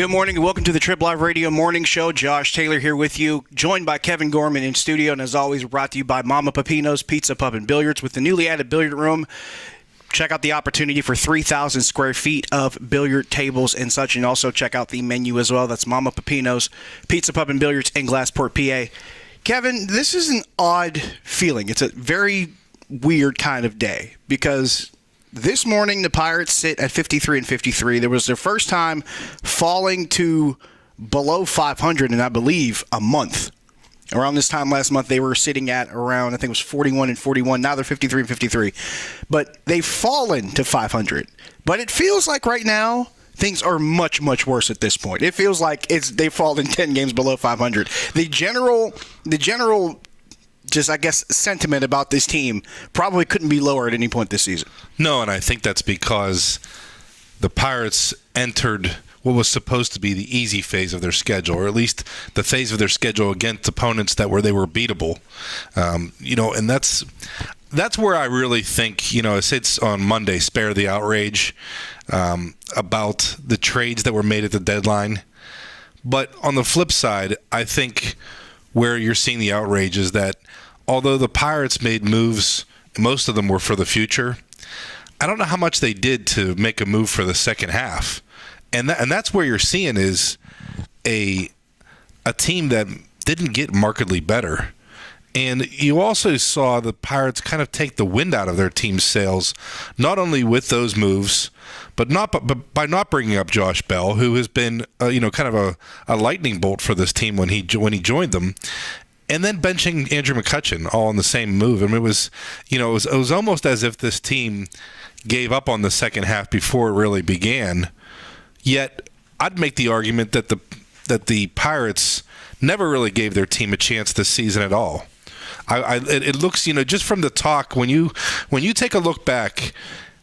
Good morning and welcome to the TribLIVE Radio Morning Show. Josh Taylor here with you, joined by Kevin Gorman in studio, and as always, brought to you by Mama Pepino's Pizza, Pub, and Billiards. With the newly added billiard room, check out the opportunity for 3,000 square feet of billiard tables and such, and also check out the menu as well. That's Mama Pepino's Pizza, Pub, and Billiards in Glassport, PA. Kevin, this is an odd feeling. It's a very weird kind of day because this morning, the Pirates sit at 53 and 53. There was their first time falling to below 500 in, I believe, a month. Around this time last month, they were sitting at around, I think it was 41 and 41. Now they're 53 and 53. But they've fallen to 500. But it feels like right now, things are much, much worse at this point. It feels like they've fallen 10 games below 500. The general just, I guess, sentiment about this team probably couldn't be lower at any point this season. No, and I think that's because the Pirates entered what was supposed to be the easy phase of their schedule, or at least the phase of their schedule against opponents they were beatable. And that's where I really think, I said on Monday, spare the outrage about the trades that were made at the deadline. But on the flip side, I think where you're seeing the outrage is that although the Pirates made moves, most of them were for the future, I don't know how much they did to make a move for the second half. And that's where you're seeing is a team that didn't get markedly better. And you also saw the Pirates kind of take the wind out of their team's sails, not only with those moves, but by not bringing up Josh Bell, who has been kind of a lightning bolt for this team when he joined them, and then benching Andrew McCutchen all in the same move. I mean, it was almost as if this team gave up on the second half before it really began. Yet I'd make the argument that the Pirates never really gave their team a chance this season at all. It looks, just from the talk, when you take a look back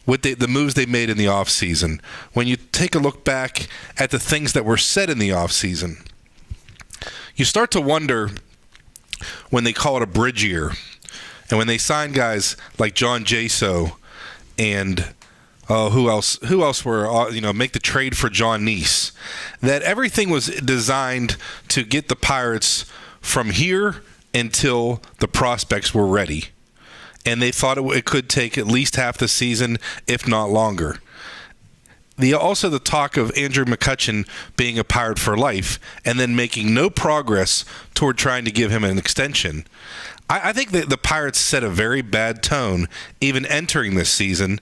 with the moves they made in the offseason, when you take a look back at the things that were said in the offseason, you start to wonder when they call it a bridge year and when they sign guys like John Jaso and who else were, make the trade for John Neese, that everything was designed to get the Pirates from here until the prospects were ready. And they thought it could take at least half the season, if not longer. Also the talk of Andrew McCutchen being a Pirate for life and then making no progress toward trying to give him an extension. I think that the Pirates set a very bad tone even entering this season.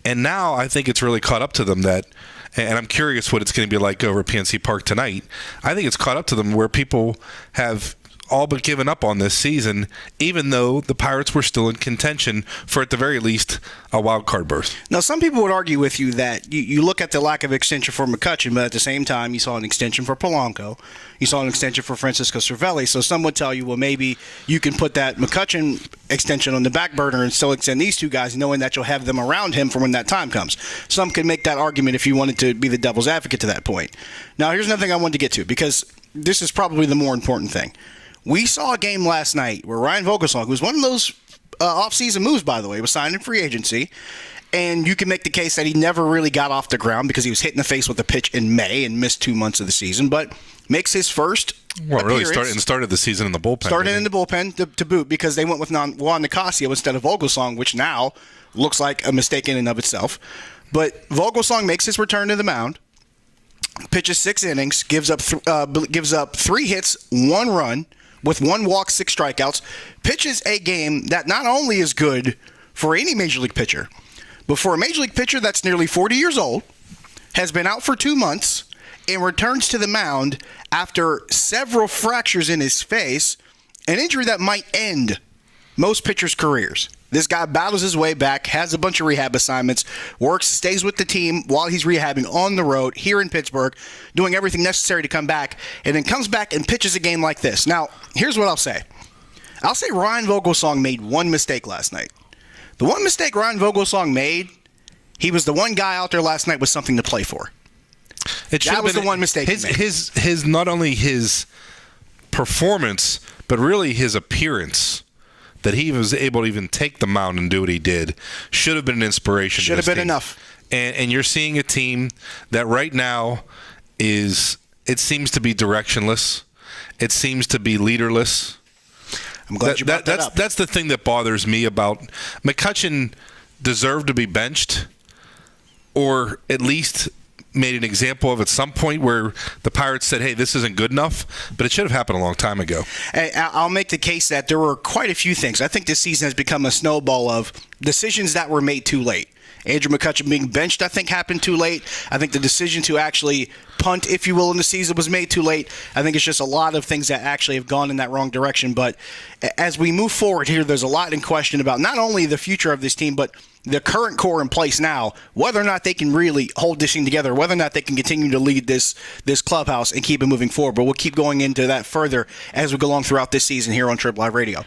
And now I think it's really caught up to them and I'm curious what it's going to be like over at PNC Park tonight. I think it's caught up to them where people have all but given up on this season, even though the Pirates were still in contention for, at the very least, a wild card berth. Now, some people would argue with you that you look at the lack of extension for McCutchen, but at the same time, you saw an extension for Polanco. You saw an extension for Francisco Cervelli. So some would tell you, well, maybe you can put that McCutchen extension on the back burner and still extend these two guys, knowing that you'll have them around him for when that time comes. Some could make that argument if you wanted to be the devil's advocate to that point. Now, here's another thing I wanted to get to, because this is probably the more important thing. We saw a game last night where Ryan Vogelsong, who was one of those offseason moves, by the way, was signed in free agency, and you can make the case that he never really got off the ground because he was hit in the face with a pitch in May and missed 2 months of the season, but makes his first really started the season in the bullpen. Started in the bullpen to boot because they went with Juan Nicasio instead of Vogelsong, which now looks like a mistake in and of itself. But Vogelsong makes his return to the mound, pitches 6 innings, gives up 3 hits, 1 run, with 1 walk, 6 strikeouts, pitches a game that not only is good for any Major League pitcher, but for a Major League pitcher that's nearly 40 years old, has been out for 2 months, and returns to the mound after several fractures in his face, an injury that might end most pitchers' careers. This guy battles his way back, has a bunch of rehab assignments, stays with the team while he's rehabbing on the road here in Pittsburgh, doing everything necessary to come back, and then comes back and pitches a game like this. Now, here's what I'll say. I'll say Ryan Vogelsong made one mistake last night. The one mistake Ryan Vogelsong made, he was the one guy out there last night with something to play for. That was the one mistake he made. His not only his performance, but really his appearance, that he was able to even take the mound and do what he did, should have been an inspiration. Should have been enough. And you're seeing a team that right now is it seems to be directionless. It seems to be leaderless. I'm glad you brought that up. That's the thing that bothers me about McCutchen. Deserved to be benched, or at least made an example of at some point where the Pirates said, hey, this isn't good enough, but it should have happened a long time ago. I'll make the case that there were quite a few things. I think this season has become a snowball of decisions that were made too late. Andrew McCutchen being benched, I think, happened too late. I think the decision to actually punt, if you will, in the season was made too late. I think it's just a lot of things that actually have gone in that wrong direction. But as we move forward here, there's a lot in question about not only the future of this team, but the current core in place now, whether or not they can really hold this thing together, whether or not they can continue to lead this clubhouse and keep it moving forward. But we'll keep going into that further as we go along throughout this season here on TribLIVE Radio.